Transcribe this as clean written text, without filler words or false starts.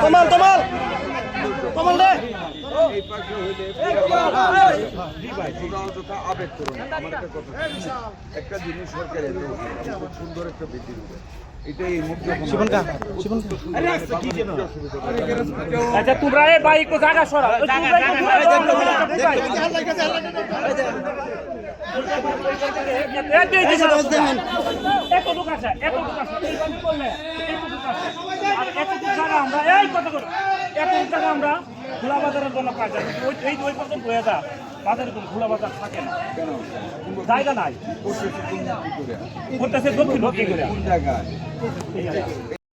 কমাল কমাল কমাল রে আবেগ করুন আমার একটা কথা একটা জিনিস সরকারের খুব সুন্দর একটা বৃদ্ধি হবে এটাই আচ্ছা তোমরা এই বাইক কো জায়গা সরা আমরা খোলা বাজারের জন্য কাজ এই দুই পর্যন্ত হয়ে যা বাজারে কোনো খোলা বাজার থাকে না জায়গা নাই করতেছে দক্ষিণ কোন জায়গায়